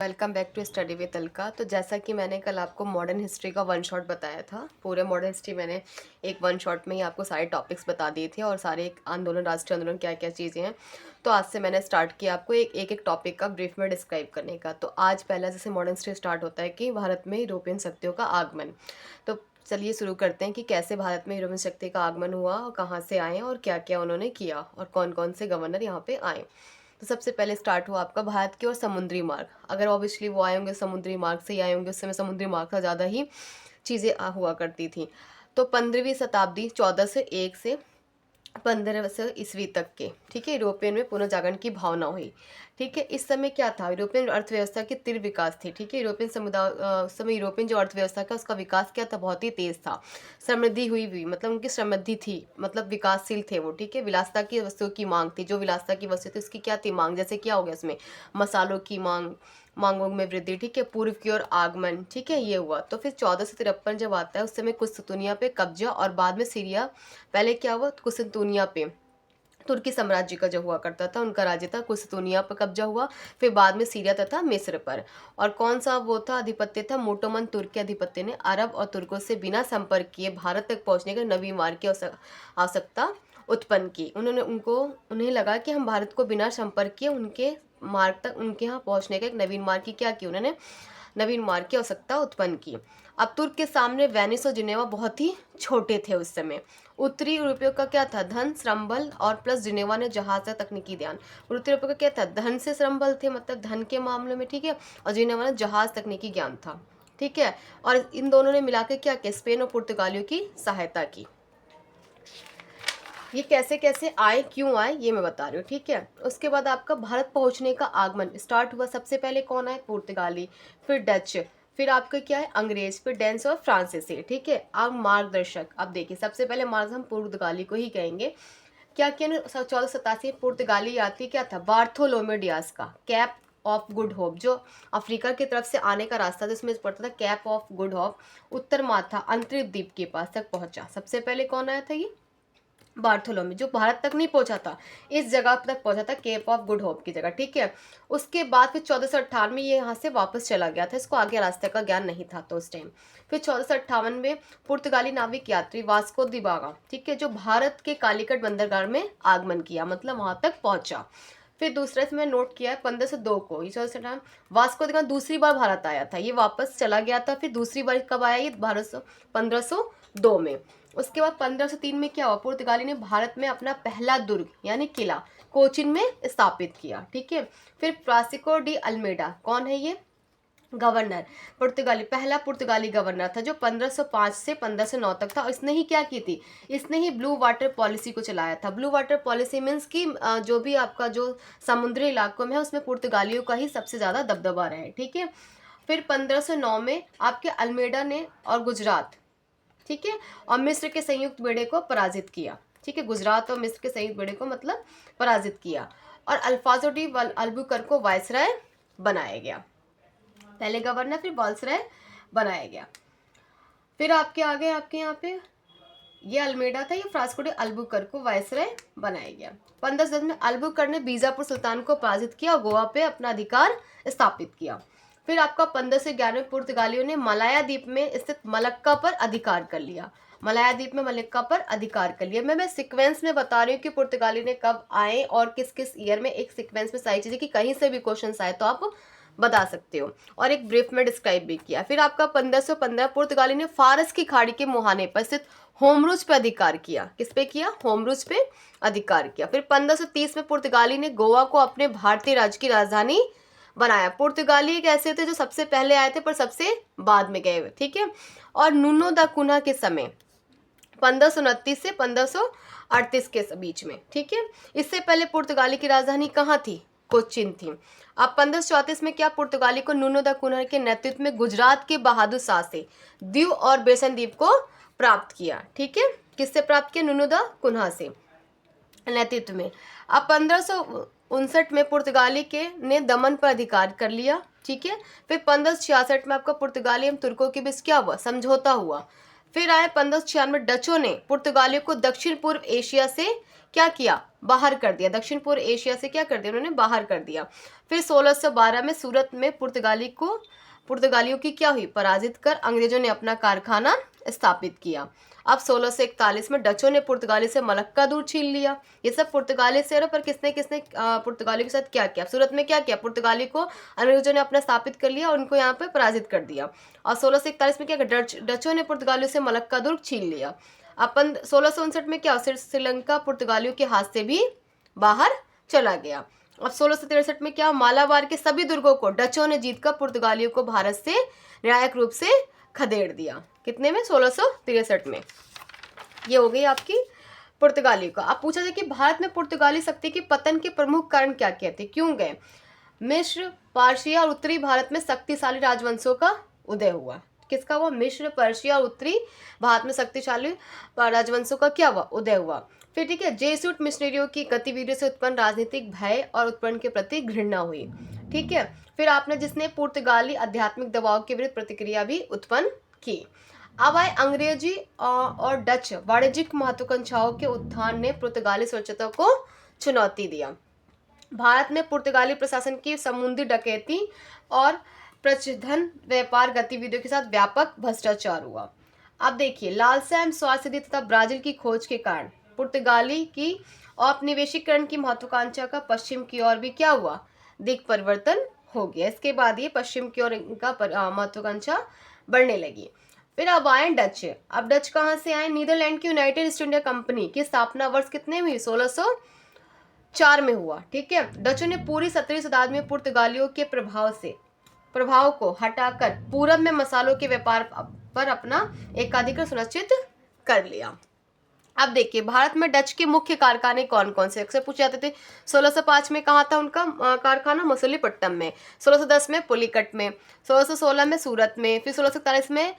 Welcome back to study with Alka. तो जैसा कि मैंने कल आपको मॉडर्न हिस्ट्री का वन शॉट बताया था, पूरे मॉडर्न हिस्ट्री मैंने एक वन शॉट में ही आपको सारे टॉपिक्स बता दिए थे और सारे एक आंदोलन, राष्ट्रीय आंदोलन क्या क्या चीज़ें हैं। तो आज से मैंने स्टार्ट किया आपको एक टॉपिक का ब्रीफ में डिस्क्राइब करने का। तो आज पहला जैसे मॉडर्न हिस्ट्री स्टार्ट होता है कि भारत में यूरोपियन शक्तियों का आगमन। तो चलिए शुरू करते हैं कि कैसे भारत में यूरोपियन शक्ति का आगमन हुआ और कहाँ से आए और क्या क्या उन्होंने किया और कौन कौन से गवर्नर यहाँ पे आए। तो सबसे पहले स्टार्ट हुआ आपका भारत की ओर समुद्री मार्ग। अगर ऑब्वियसली वो आए होंगे समुद्री मार्ग से ही आए होंगे, उस समय समुद्री मार्ग से ज़्यादा ही चीज़ें हुआ करती थी। तो 15वीं शताब्दी 1401 से 1500 ईस्वी तक के, ठीक है, यूरोपियन में पुनर्जागरण की भावना हुई। ठीक है, इस समय क्या था, यूरोपियन अर्थव्यवस्था की तीव्र विकास थी। ठीक है, यूरोपियन समुदाय समय यूरोपियन जो अर्थव्यवस्था का उसका विकास क्या था, बहुत ही तेज था। समृद्धि हुई मतलब उनकी समृद्धि थी, मतलब विकासशील थे वो। ठीक है, विलासता की वस्तुओं की मांग थी, जो विलासता की वस्तु थी उसकी क्या थी, मांग। जैसे क्या हो गया उसमें, मसालों की मांगों में वृद्धि। ठीक है, पूर्व की ओर आगमन। ठीक है, ये हुआ। तो फिर 1453 जब आता है उस समय कुस्तुनिया पे कब्जा और बाद में सीरिया। पहले क्या हुआ, कुस्तुनिया पे तुर्की साम्राज्य का जो हुआ करता था उनका राज्य था, कुस्तुनिया पर कब्जा हुआ। फिर बाद में सीरिया तथा मिस्र पर। और कौन सा वो था आधिपत्य था, मोटोमन तुर्क के आधिपत्य ने अरब और तुर्कों से बिना संपर्क किए भारत तक पहुंचने का नवीन मार्ग की आवश्यकता उत्पन्न की। उन्हें लगा कि हम भारत को बिना संपर्क किए उनके मार्ग तक, उनके यहाँ पहुंचने का एक नवीन मार्ग की क्या की, उन्होंने नवीन मार्ग की आवश्यकता उत्पन्न की। अब तुर्क के सामने वेनिस और जिनेवा बहुत ही छोटे थे उस समय। उत्तरी यूरोपियों का क्या था, धन, श्रम बल और प्लस जिनेवा ने जहाज का तकनीकी ज्ञान। उत्तरी यूरोपियों का क्या था, धन से श्रम बल थे, मतलब धन के मामले में। ठीक है, और जिनेवा ने जहाज तकनीकी ज्ञान था। ठीक है, और इन दोनों ने मिलाकर क्या किया, स्पेन और पुर्तगालियों की सहायता की। ये कैसे कैसे आए, क्यों आए, ये मैं बता रही हूँ। ठीक है, उसके बाद आपका भारत पहुंचने का आगमन स्टार्ट हुआ। सबसे पहले कौन आए, पुर्तगाली, फिर डच, फिर आपका क्या है अंग्रेज, फिर डेंस और फ्रांसीसी। ठीक है, अब मार्गदर्शक, अब देखिए सबसे पहले मार्ग हम पुर्तगाली को ही कहेंगे। क्या किया ना, 1487 पुर्तगाली यात्री क्या था, बार्थोलोमे डियास का कैप ऑफ गुड होप, जो अफ्रीका की तरफ से आने का रास्ता था जिसमें पड़ता था कैप ऑफ गुड होप, उत्तर माथा अंतरिक्ष द्वीप के पास तक पहुंचा। सबसे पहले कौन आया था, ये बार्थोलोमी, जो भारत तक नहीं पहुंचा था, इस जगह तक पहुंचा था, केप ऑफ गुड होप की जगह। ठीक है, उसके बाद फिर 1458 में ये यहाँ से वापस चला गया था, इसको आगे रास्ते का ज्ञान नहीं था तो उस टाइम। फिर 1458 में पुर्तगाली नाविक यात्री वास्को दी गामा, ठीक है, जो भारत के कालीकट बंदरगाह में आगमन किया, मतलब वहां तक पहुंचा। फिर दूसरा इसमें नोट किया है 1502 को, ये 1458 वास्को दी गामा दूसरी बार भारत आया था, ये वापस चला गया था। फिर दूसरी बार कब आया ये, 1502 में। उसके बाद 1503 में क्या हुआ, पुर्तगाली ने भारत में अपना पहला दुर्ग यानी किला कोचिन में स्थापित किया। ठीक है, फिर फ्रांसिस्को डी अल्मेडा, कौन है ये, गवर्नर, पुर्तगाली, पहला पुर्तगाली गवर्नर था जो 1505 से 1509 तक था। और इसने ही क्या की थी, इसने ही ब्लू वाटर पॉलिसी को चलाया था। ब्लू वाटर पॉलिसी मीन्स कि जो भी आपका जो समुद्री इलाकों में है उसमें पुर्तगालियों का ही सबसे ज़्यादा दबदबा रहे। ठीक है, फिर 1509 में आपके अल्मेडा ने और गुजरात, ठीक है, और मिस्र के संयुक्त बेड़े को पराजित किया। ठीक है, गुजरात और मिस्र के संयुक्त बेड़े को मतलब पराजित किया। और अल्फाजो डी अल्बुकर्क को वायसराय बनाया गया, पहले गवर्नर फिर वायसराय बनाया गया। फिर आपके आगे आपके यहाँ पे ये अल्मेडा था, ये फ्रांसिस्को डी अल्बुकर्क को वायसराय बनाया गया। 1510 में अल्बुकर्क ने बीजापुर सुल्तान को पराजित किया और गोवा पे अपना अधिकार स्थापित किया। फिर आपका 1511 में पुर्तगालियों ने मलाया द्वीप में स्थित मलक्का पर अधिकार कर लिया। मलाया द्वीप में मलक्का पर अधिकार कर लिया। मैं सीक्वेंस में बता रही हूँ कि पुर्तगाली ने कब आए और किस किस ईयर में, एक सीक्वेंस में सारी चीजें कि कहीं से भी क्वेश्चन आए तो आप बता सकते हो, और एक ब्रीफ में डिस्क्राइब भी किया। फिर आपका 1515 पुर्तगाली ने फारस की खाड़ी के मुहाने पर स्थित होमरूज पे अधिकार किया। किस पे किया, होमरूज पे अधिकार किया। फिर 1530 में पुर्तगाली ने गोवा को अपने भारतीय राज्य की राजधानी बनाया। पुर्तगाली एक ऐसे थे जो सबसे पहले आए थे पर सबसे बाद में गए हुए। ठीक है, और नुनो दा कुना के समय 1529 से 1538 के बीच में। ठीक है, इससे पहले पुर्तगाली की राजधानी कहाँ थी, कोचिन थी। अब 1534 में क्या, पुर्तगाली को नुनो दा कुना के नेतृत्व में गुजरात के बहादुर शाह से दीव और बेसन द्वीप को प्राप्त किया। ठीक है, किससे प्राप्त किया, नुनो दा कुन्हा से नेतृत्व में। अब 1559 में पुर्तगाली के ने दमन पर अधिकार कर लिया। ठीक है, फिर 1566 में आपका पुर्तगाली एवं तुर्कों के बीच क्या हुआ, समझौता हुआ। फिर आए 1596 डचों ने पुर्तगालियों को दक्षिण पूर्व एशिया से क्या किया, बाहर कर दिया, दक्षिण पूर्व एशिया से क्या कर दिया उन्होंने, बाहर कर दिया। फिर 1612 में सूरत में पुर्तगालियों की क्या हुई, पराजित कर अंग्रेजों ने अपना कारखाना स्थापित किया। अब 1641 में डचों ने पुर्तगाली से मलक्का दूध छीन लिया। ये सब पुर्तगाली से, पर किसने किसने पुर्तगाली के साथ क्या किया, सूरत में क्या किया, पुर्तगाली को अंग्रेजों ने अपना स्थापित कर लिया और उनको यहाँ पे पराजित कर दिया। और 1641 में क्या किया, डचों ने पुर्तगालियों से मलक्का दुर्ग छीन लिया। अपन 1659 में क्या, श्रीलंका पुर्तगालियों के हाथ से भी बाहर चला गया। अब 1663 में क्या, मालाबार के सभी दुर्गों को डचों ने जीतकर पुर्तगालियों को भारत से न्यायिक रूप से खदेड़ दिया। कितने में, 1663 में। ये हो गई आपकी पुर्तगाली का। अब पूछा जाए कि भारत में पुर्तगाली शक्ति के पतन के प्रमुख कारण क्या क्या थे, क्यों गए। मिस्र, पार्शिया और उत्तरी भारत में शक्तिशाली राजवंशों का उदय हुआ। किसका हुआ, मिस्र, पर्शिया और उत्तरी भारत में शक्तिशाली राजवंशों का क्या हुआ, उदय हुआ। फिर ठीक है, जेसुइट मिशनरियों की गतिविधियों से उत्पन्न राजनीतिक भय और उत्पन्न के प्रति घृणा हुई। ठीक है, फिर आपने जिसने पुर्तगाली आध्यात्मिक दबाव के विरुद्ध प्रतिक्रिया भी उत्पन्न की। अब आए अंग्रेजी और डच वाणिज्यिक महत्वाकांक्षाओं के उत्थान ने पुर्तगाली स्वच्छता को चुनौती दिया। भारत में पुर्तगाली प्रशासन की समुद्री डकैती और प्रच्छन्न व्यापार गतिविधियों के साथ व्यापक भ्रष्टाचार हुआ। अब देखिए, लालसा एवं स्वार्थ सिद्धि तथा ब्राजील की खोज के कारण पुर्तगाली की औपनिवेशीकरण की महत्वाकांक्षा का पश्चिम की ओर भी क्या हुआ, दिक परिवर्तन हो गया। इसके बाद ये पश्चिम की ओर इनका महत्वाकांक्षा बढ़ने लगी। फिर अब आए डच। अब डच कहाँ से आए, नीदरलैंड की यूनाइटेड ईस्ट इंडिया कंपनी की स्थापना वर्ष कितने में, 1604 में हुआ। ठीक है, डचों ने पूरी 17वीं शताब्दी में पुर्तगालियों के प्रभाव को हटाकर पूरब में मसालों के व्यापार पर अपना एकाधिकार सुनिश्चित कर लिया। अब देखिए, भारत में डच के मुख्य कारखाने कौन कौन से अक्सर पूछे जाते थे। 1605 में कहाँ था उनका कारखाना, मसूलीपट्टनम में। 1610 में पुलिकट में। 1616 में सूरत में। फिर 1641 में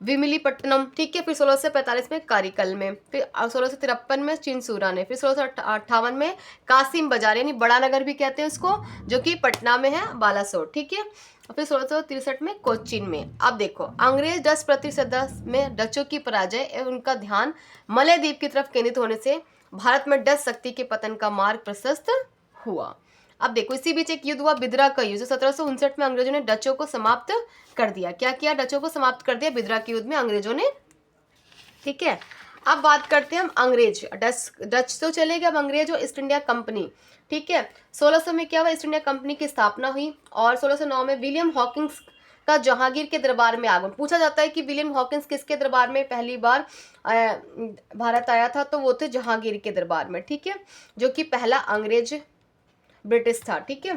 विमिलीपट्टनम। ठीक है, फिर 1645 में कारिकल में। फिर 1653 में चिनसूरा ने। फिर 1658 में कासिम बाजार, यानी बड़ा नगर भी कहते हैं उसको, जो कि पटना में है, बालासोर। ठीक है, फिर 1663 में कोच्चिन में। अब देखो, अंग्रेज 10% में डचों की पराजय एवं उनका ध्यान मलय द्वीप की तरफ केंद्रित होने से भारत में डच शक्ति के पतन का मार्ग प्रशस्त हुआ। अब देखो, इसी बीच एक युद्ध हुआ, बिदरा का युद्ध, जो 1759 में अंग्रेजों ने डचों को समाप्त कर दिया। क्या किया, डचों को समाप्त कर दिया बिदरा के युद्ध में अंग्रेजों ने। ठीक है, अब बात करते हैं हम अंग्रेज। डच तो चले गए, अब अंग्रेज और ईस्ट इंडिया कंपनी। ठीक है, 1600 में क्या हुआ, ईस्ट इंडिया कंपनी की स्थापना हुई। और 1609 में विलियम हॉकिंस का जहांगीर के दरबार में आगमन। पूछा जाता है कि विलियम हॉकिंस किसके दरबार में पहली बार भारत आया था, तो वो थे जहांगीर के दरबार में। ठीक है, जो कि पहला अंग्रेज ब्रिटिश था। ठीक है,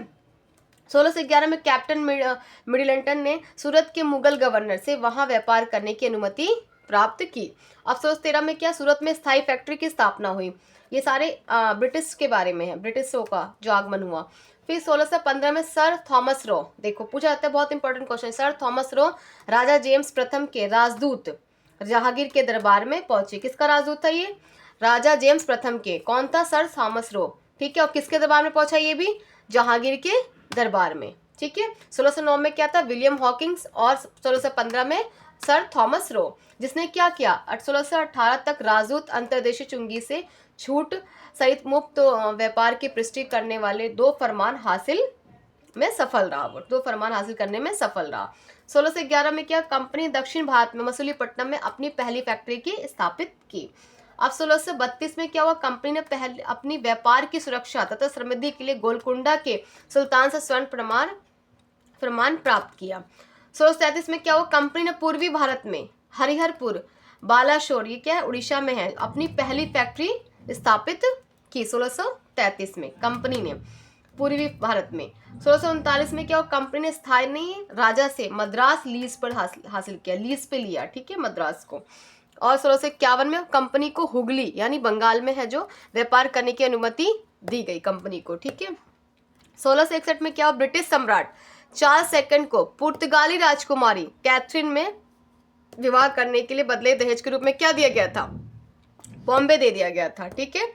1611 में कैप्टन मिडिलटन ने सूरत के मुगल गवर्नर से वहां व्यापार करने की अनुमति प्राप्त की। अब 1613 में क्या, सूरत में स्थायी फैक्ट्री की स्थापना हुई। ये सारे ब्रिटिश के बारे में है, ब्रिटिशों का जो आगमन हुआ। फिर 1615 में सर थॉमस रो, देखो पूछा जाता है, बहुत important question, sir Thomas Roe राजा जेम्स प्रथम के राजदूत जहांगीर के दरबार में पहुंचे। किसका राजदूत था ये, राजा जेम्स प्रथम के। कौन था, सर थॉमस रो। ठीक है, और किसके दरबार में पहुंचा, ये भी जहांगीर के दरबार में। ठीक है, 1609 में क्या था, विलियम हॉकिंस, और 1615 में सर थॉमस रो, जिसने क्या किया, 1618 तक राजदूत अंतर्देशीय चुंगी से छूट सहित मुक्त व्यापार की पुष्टि करने वाले 2 फरमान हासिल में सफल रहा। वो 2 फरमान हासिल करने में सफल रहा। 1611 में क्या, कंपनी दक्षिण भारत में मसूलीपट्टनम में अपनी पहली फैक्ट्री की स्थापित की। अब 1632 में क्या हुआ, कंपनी ने पहले अपनी व्यापार की सुरक्षा तथा समृद्धि के लिए गोलकुंडा के सुल्तान से स्वर्ण प्रमाण प्राप्त किया। 1633 में क्या हुआ, कंपनी ने पूर्वी भारत में हरिहरपुर, बालासोर, ये क्या है, उड़ीसा में है, अपनी पहली फैक्ट्री स्थापित की। 1633 में कंपनी ने पूर्वी भारत में। 1639 में क्या हुआ, कंपनी ने स्थानीय राजा से मद्रास लीज पर हासिल किया, लीज पे लिया। ठीक है, मद्रास को। और 1651 में कंपनी को हुगली यानी बंगाल में है जो व्यापार करने की अनुमति दी गई कंपनी को। ठीक है, 1661 में क्या हुआ, ब्रिटिश सम्राट चार्ल्स सेकंड को पुर्तगाली राजकुमारी कैथरीन में विवाह करने के लिए बदले दहेज के रूप में क्या दिया गया था, बॉम्बे दे दिया गया था। ठीक है,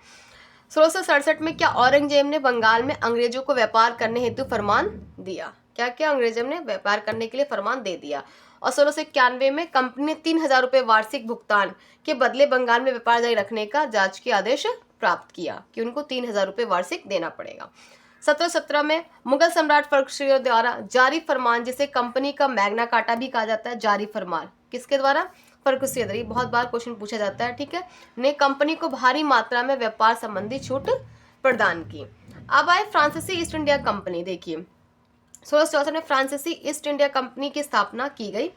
1667 में क्या, औरंगजेब ने बंगाल में अंग्रेजों को व्यापार करने हेतु फरमान दिया। क्या क्या, अंग्रेजों ने व्यापार करने के लिए फरमान दे दिया। और 1691 में कंपनी ने 3000 रुपये वार्षिक भुगतान के बदले बंगाल में व्यापार जारी रखने का जांच के आदेश प्राप्त किया कि उनको 3,000 रुपये वार्षिक देना पड़ेगा। 1717 में मुगल सम्राट फर्रुखसिंह द्वारा जारी फरमान, जिसे कंपनी का मैग्ना कार्टा भी कहा जाता है, जारी फरमान किसके द्वारा? फर्रुखसिंह द्वारा। बहुत बार क्वेश्चन पूछा जाता है, ठीक है, ने कंपनी को भारी मात्रा में व्यापार संबंधी छूट प्रदान की। अब आए फ्रांसीसी ईस्ट इंडिया कंपनी। देखिए 1664 में फ्रांसीसी ईस्ट इंडिया कंपनी की स्थापना की गई,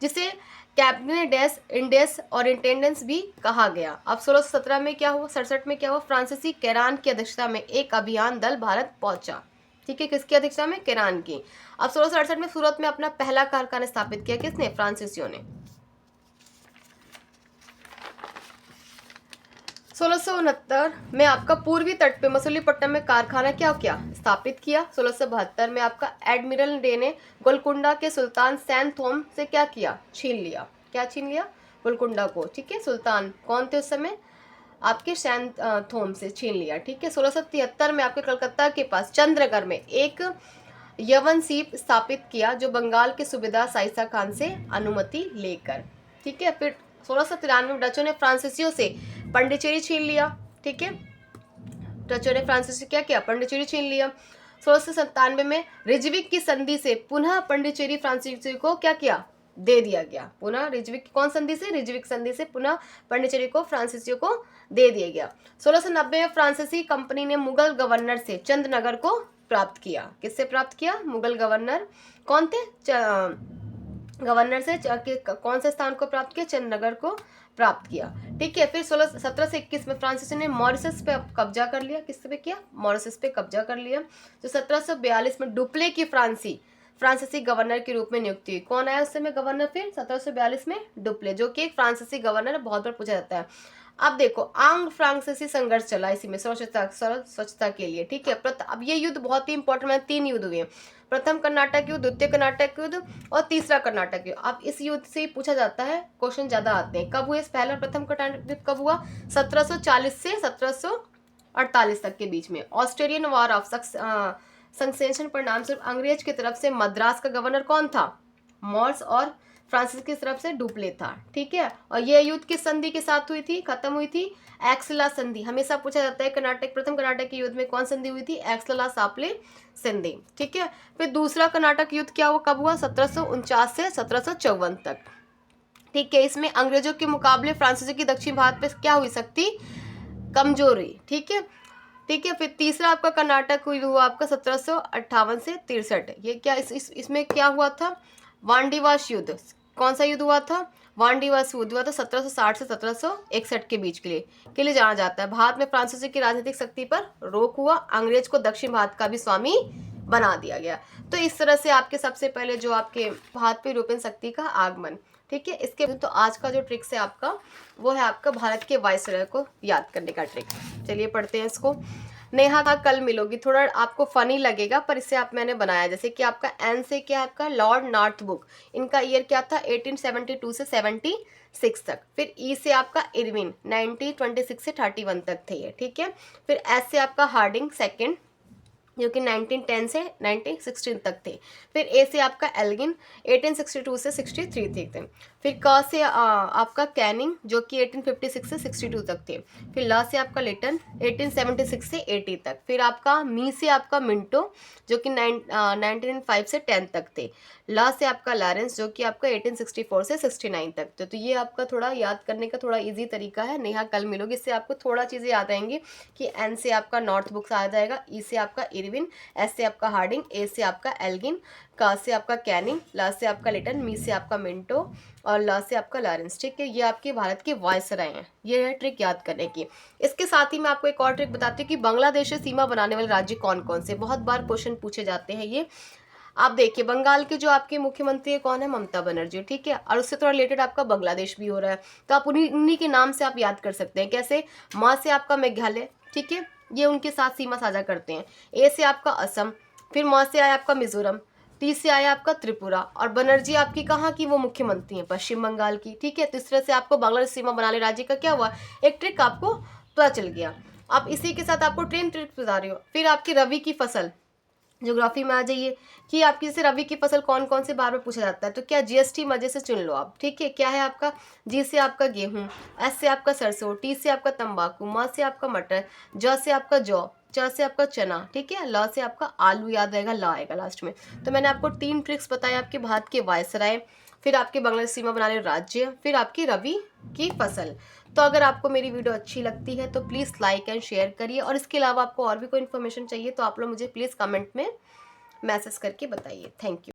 जिसे कैबिनेट डेस इंडेस और इंटेंडेंस भी कहा गया। अब 1617 में क्या हुआ, 67 में क्या हुआ, फ्रांसीसी केरान की अध्यक्षता में एक अभियान दल भारत पहुंचा। ठीक है, किसकी अध्यक्षता में? केरान की। अब 1668 में सूरत में अपना पहला कारखाना स्थापित किया, किसने? फ्रांसीसियों ने। 1669 में आपका पूर्वी तट पे मछलीपट्टनम में कारखाना क्या किया? स्थापित किया। 1672 में आपका एडमिरल डे ने गोलकुंडा के सुल्तान सैन थोम से क्या किया? छीन लिया। क्या छीन लिया? गोलकुंडा को। ठीक है, सुल्तान कौन थे उस समय? आपके सैन थोम से छीन लिया। ठीक है, 1673 में आपके कलकत्ता के पास चंद्रगढ़ में एक यवन सीप स्थापित किया, जो बंगाल के सूबेदार साइसा खान से अनुमति लेकर। ठीक है, फिर 1693 में डचों ने फ्रांसीसियों से पंडिचेरी छीन लिया। ठीक है, डचों ने फ्रांसीसी क्या किया? पंडिचेरी छीन लिया। 1697 में रिजविक की संधि से पुनः पंडिचेरी फ्रांसीसी को क्या किया? दे दिया गया। पुनः रिजविक कौन संधि से? रिजविक संधि से पुनः पंडिचेरी को फ्रांसीसियों को दे दिया गया। 1690 में फ्रांसीसी कंपनी ने मुगल गवर्नर से चंदनगर को प्राप्त किया। किससे प्राप्त किया? मुगल गवर्नर कौन थे? गवर्नर से कौन से स्थान को प्राप्त किया? चंदनगर को प्राप्त किया। ठीक है, फिर 1721 में फ्रांसीसी ने मॉरिशस पे कब्जा कर लिया। किस पे किया? मॉरिशस पे कब्जा कर लिया। तो 1742 में डुप्ले की फ्रांसीसी गवर्नर के रूप में नियुक्ति हुई। कौन आया उस समय गवर्नर? फिर 1742 में डुप्ले, जो कि एक फ्रांसीसी गवर्नर बहुत बार पूछा जाता है। अब देखो आंग्ल फ्रांसीसी संघर्ष चला इसी में स्वच्छता के लिए। ठीक है, अब ये युद्ध बहुत ही इंपॉर्टेंट है। 3 युद्ध हुए, प्रथम कर्नाटक युद्ध, द्वितीय कर्नाटक युद्ध और तीसरा कर्नाटक युद्ध। अब इस युद्ध से पूछा जाता है, क्वेश्चन ज्यादा आते हैं। कब हुए पहला प्रथम कर्नाटक युद्ध? कब हुआ? 1740 से 1748 तक के बीच में। ऑस्ट्रेलियन वॉर ऑफ सक्सेशन परिणाम स्वरूप अंग्रेज की तरफ से मद्रास का गवर्नर कौन था? मॉर्स, और फ्रांसिस की तरफ से डुप्ले था। ठीक है, और ये युद्ध किस संधि के साथ हुई थी? खत्म हुई थी एक्सला संधि। हमेशा पूछा जाता है प्रथम कर्नाटक के युद्ध में कौन संधि हुई थी? एक्सला सापले संधि। ठीक है, फिर दूसरा कर्नाटक युद्ध क्या हुआ? कब हुआ? 1749 से 1754 तक। ठीक है, इसमें अंग्रेजों के मुकाबले फ्रांसीसियों की दक्षिण भारत पे क्या हुई? शक्ति कमजोर हुई। ठीक है, फिर तीसरा आपका कर्नाटक युद्ध हुआ आपका 1758 से 63। ये क्या इसमें क्या हुआ था? वांडीवास युद्ध। कौन सा युद्ध हुआ था? वांडीवास युद्ध हुआ था 1760 से 1761 के बीच के लिए जाना जाता है। भारत में फ्रांसीसी की राजनीतिक शक्ति पर रोक हुआ, अंग्रेज को दक्षिण भारत का भी स्वामी बना दिया गया। तो इस तरह से आपके सबसे पहले जो आपके भारत पे यूरोपियन शक्ति का आगमन। ठीक है, इसके तो आज का जो ट्रिक्स है आपका, वो है आपका भारत के वायसरॉय को याद करने का ट्रिक। चलिए पढ़ते हैं इसको। नेहा का कल मिलोगी, थोड़ा आपको फनी लगेगा पर इसे मैंने बनाया। जैसे कि आपका एन से क्या है? आपका लॉर्ड नॉर्थब्रुक, इनका ईयर क्या था? 1872 से 76 तक। फिर ई से आपका इरविन 1926 से 31 तक थे ये। ठीक है, फिर एस से आपका हार्डिंग सेकंड, जो कि 1910 से 1916 तक थे। फिर ए से आपका एल्गिन 1862 से 63 थे। फिर क से आपका कैनिंग, जो कि 1856 से 62 तक थे। फिर ल से आपका लिटन 1876 से 80 तक। फिर आपका मी से आपका मिंटो, जो कि 1905 से 10 तक थे। ल से आपका लॉरेंस, जो कि आपका 1864 से 69 तक थे। तो ये आपका थोड़ा याद करने का थोड़ा इजी तरीका है। नेहा कल मिलोगी, इससे आपको थोड़ा चीज़ें याद आएंगी कि एन से आपका नॉर्थ बुक्स आ जाएगा, ई से आपका इरविन, एस से आपका हार्डिंग, ए से आपका एल्गिन, का से आपका कैनिंग, ला से आपका लिटन, मी से आपका मिंटो और ला से आपका लॉरेंस। ठीक है, ये आपके भारत के वायसराय हैं। ये है ट्रिक याद करने की। इसके साथ ही मैं आपको एक और ट्रिक बताती हूँ कि बांग्लादेश से सीमा बनाने वाले राज्य कौन कौन से। बहुत बार क्वेश्चन पूछे जाते हैं ये। आप देखिए बंगाल के जो आपके मुख्यमंत्री है कौन है? ममता बनर्जी। ठीक है, और उससे थोड़ा रिलेटेड आपका बांग्लादेश भी हो रहा है, तो आप उन्हीं के नाम से आप याद कर सकते हैं। कैसे? माँ से आपका मेघालय। ठीक है, ये उनके साथ सीमा साझा करते हैं। ए से आपका असम, फिर माँ से आया आपका मिजोरम, टी से आया आपका त्रिपुरा, और बनर्जी आपकी कहाँ की? वो मुख्यमंत्री हैं पश्चिम बंगाल की। ठीक है, तो इस तरह से आपको बांग्लादेश सीमा बनाने राज्य का क्या हुआ? एक ट्रिक आपको पता चल गया। आप इसी के साथ आपको ट्रेन ट्रिक बता रही हो। फिर आपकी रबी की फसल, ज्योग्राफी में आ जाइए कि आपकी जैसे रबी की फसल कौन कौन से बार में पूछा जाता है, तो क्या जीएसटी मजे से चुन लो आप, ठीक है। क्या है आपका, जी से आपका गेहूं, एस से आपका सरसों, टी से आपका तंबाकू, म से आपका मटर, ज से आपका जौ, च से आपका चना, ठीक है, ल से आपका आलू, याद रहेगा, ला आएगा लास्ट में। तो मैंने आपको 3 ट्रिक्स बताए, आपके भारत के वायसराय, फिर आपके बांग्लादेश सीमा बनाने राज्य, फिर आपकी रबी की फसल। तो अगर आपको मेरी वीडियो अच्छी लगती है तो प्लीज़ लाइक एंड शेयर करिए, और इसके अलावा आपको और भी कोई इन्फॉर्मेशन चाहिए तो आप लोग मुझे प्लीज़ कमेंट में मैसेज करके बताइए। Thank you.